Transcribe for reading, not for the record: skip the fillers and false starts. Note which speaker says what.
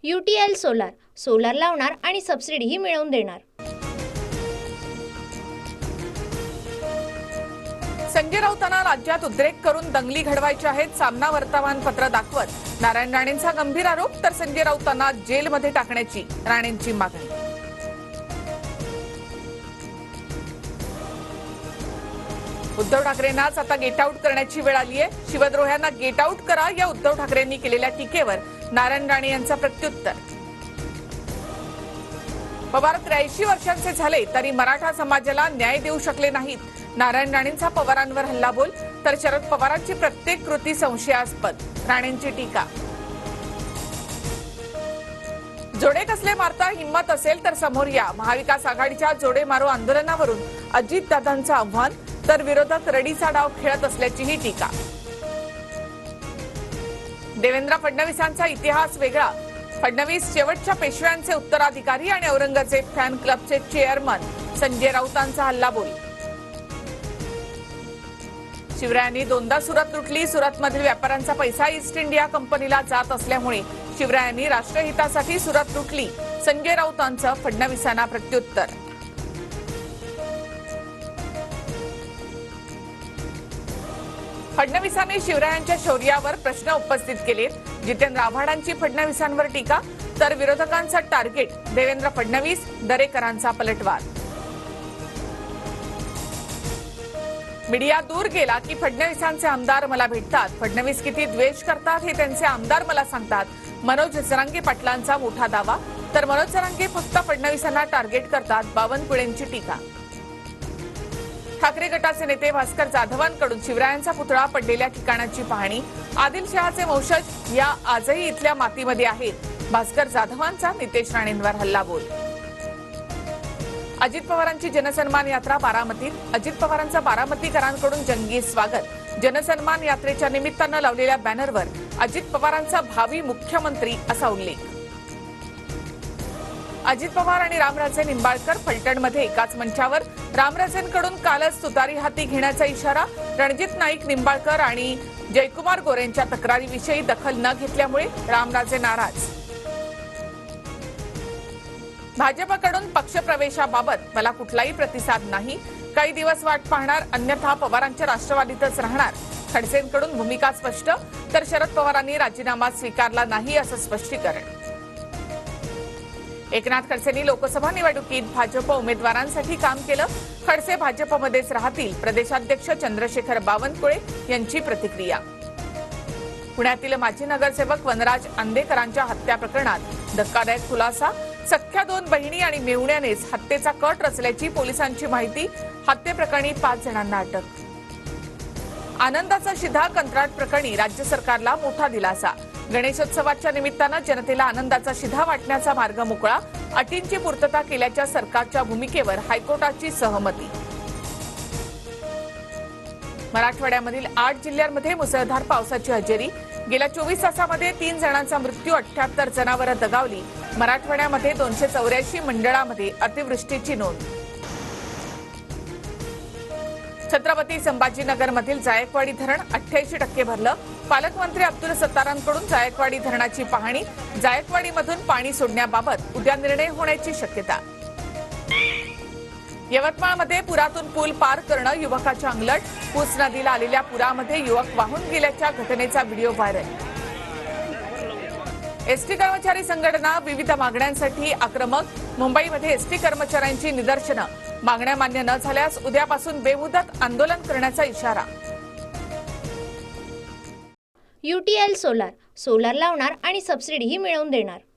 Speaker 1: UTL solar लावणार आणि सबसिडीही मिळवून देणार।
Speaker 2: संजय राऊतांना राज्यात उद्रेक करून दंगली घडवायच्या आहेत, सामना वर्तमानपत्र दाखवत नारायण राणेंचा गंभीर आरोप, तर संजय राऊतांना जेलमध्ये टाकण्याची राणेंची मागणी। उद्धव ठाकरेंनाच आता गेट आउट करण्याची वेळ आली आहे। शिवद्रोह्यांना गेट आउट करा या उद्धव ठाकरेंनी केलेल्या टीकेवर नारायण राणे यांचा प्रत्युत्तर। पवार 83 वर्षांचे झाले तरी मराठा समाजाला न्याय देऊ शकले नाहीत, नारायण राणेंचा पवारांवर हल्लाबोल, तर शरद पवारांची प्रत्येक कृती संशयास्पद, राणेंची टीका। जोडे कसले मारता, हिम्मत असेल तर समोर या, महाविकास आघाडीच्या जोडे मारो आंदोलनावरून अजितदादांचं आव्हान, तर विरोधक रडीचा डाव खेळत असल्याचीही टीका। देवेंद्र फडणवीसांचा इतिहास वेगळा, फडणवीस शेवटच्या पेशव्यांचे उत्तराधिकारी आणि औरंगजेब फॅन क्लबचे चेअरमन, संजय राऊतांचा हल्लाबोल। शिवरायांनी दोनदा सुरत लुटली, सुरतमधील व्यापाऱ्यांचा पैसा ईस्ट इंडिया कंपनीला जात असल्यामुळे शिवरायांनी राष्ट्रहितासाठी सुरत लुटली, संजय राऊतांचं फडणवीसांना प्रत्युत्तर। फडणवीसांनी शिवरायांच्या शौर्यावर प्रश्न उपस्थित केले, जितेंद्र आव्हाडांची फडणवीसांवर टीका, तर विरोधकांचं टार्गेट देवेंद्र फडणवीस, दरेकरांचा पलटवार। मीडिया दूर गेला की फडणवीसांचे आमदार मला भेटतात, फडणवीस किती द्वेष करतात हे त्यांचे आमदार मला सांगतात, मनोज जरांगे पाटलांचा मोठा दावा, तर मनोज जरांगे फक्त फडणवीसांना टार्गेट करतात, बावनकुळेंची टीका। ठाकरे गटाचे नेते भास्कर जाधवांकडून शिवरायांचा पुतळा पडलेल्या ठिकाणाची पाहणी, आदिलशहाचे वंशज या आजही इथल्या मातीमध्ये आहेत, भास्कर जाधवांचा नितेश राणेंवर हल्लाबोल। अजित पवारांची जनसन्मान यात्रा बारामतीत, अजित पवारांचं बारामतीकरांकडून जंगी स्वागत, जनसन्मान यात्रेच्या निमित्तानं लावलेल्या बॅनरवर अजित पवारांचा भावी मुख्यमंत्री असा उल्लेख। अजित पवार आणि रामराजे निंबाळकर फलटणमध्ये एकाच मंचावर, रामराजेंकडून कालच तुतारी हाती घेण्याचा इशारा, रणजित नाईक निंबाळकर आणि जयकुमार गोरेंच्या तक्रारीविषयी दखल न घेतल्यामुळे रामराजे नाराज। भाजपकडून पक्षप्रवेशाबाबत मला कुठलाही प्रतिसाद नाही, काही दिवस वाट पाहणार, अन्यथा पवारांच्या राष्ट्रवादीतच राहणार, खडसेंकडून भूमिका स्पष्ट, तर शरद पवारांनी राजीनामा स्वीकारला नाही असं स्पष्टीकरण। एकनाथ खडसेंनी लोकसभा निवडणुकीत भाजप उमेदवारांसाठी काम केलं, खडसे भाजपमध्येच राहतील, प्रदेशाध्यक्ष चंद्रशेखर बावनकुळे यांची प्रतिक्रिया। पुण्यातील माजी नगरसेवक वनराज आंदेकरांच्या हत्या प्रकरणात धक्कादायक खुलासा, सख्ख्या 2 बहिणी आणि मेहुण्यानेच हत्येचा कट रचल्याची पोलिसांची माहिती, हत्येप्रकरणी 5 जणांना अटक। आनंदाचा शिधा कंत्राट प्रकरणी राज्य सरकारला मोठा दिलासा, गणेशोत्सवाच्या निमित्तानं जनतेला आनंदाचा शिधा वाटण्याचा मार्ग मोकळा, अटींची पूर्तता केल्याच्या सरकारच्या भूमिकेवर हायकोर्टाची सहमती। मराठवाड्यामधील 8 जिल्ह्यांमध्ये मुसळधार पावसाची हजेरी, गेल्या 24 तासामध्ये 3 जणांचा मृत्यू, 78 जनावरं दगावली, मराठवाड्यामध्ये 284 मंडळामध्ये अतिवृष्टीची नोंद। छत्रपती संभाजीनगरमधील जायकवाडी धरण 88% भरलं, पालकमंत्री अब्दुल सत्तारांकडून जायकवाडी धरणाची पाहणी, जायकवाडीमधून पाणी सोडण्याबाबत उद्या निर्णय होण्याची शक्यता। यवतमाळमध्ये पुरातून पूल पार करणं युवकाच्या अंगलट, पूस नदीला आलेल्या पुरामध्ये युवक वाहून गेल्याच्या घटनेचा व्हिडिओ व्हायरल। एसटी कर्मचारी संघटना विविध मागण्यांसाठी आक्रमक, मुंबईमध्ये एसटी कर्मचाऱ्यांची निदर्शनं, मागण्या मान्य न झाल्यास उद्यापासून बेमुदत आंदोलन करण्याचा इशारा।
Speaker 1: UTL सोलार लावणार आणि सबसिडीही मिळवून देणार।